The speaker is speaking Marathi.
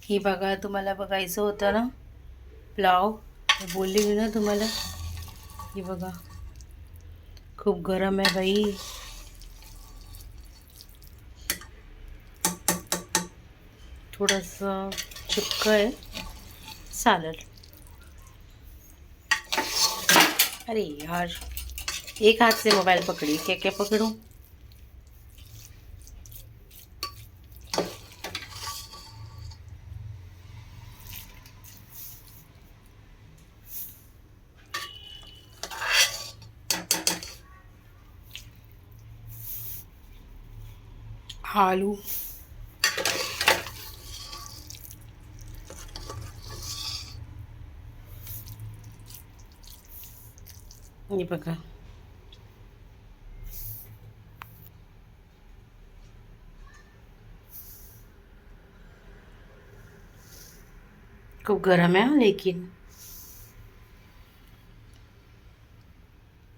हे बघा, तुम्हाला बघायचं होतं ना पुलाव, बोलली मी ना तुम्हाला. हे बघा, खूप गरम आहे बाई. थोडंसं चिपकं आहे, चालेल. अरे यार, एक हाथ से मोबाइल पकड़ी, क्या क्या पकड़ूं. आलू, हे बघा. खूप गरम आहे लेकिन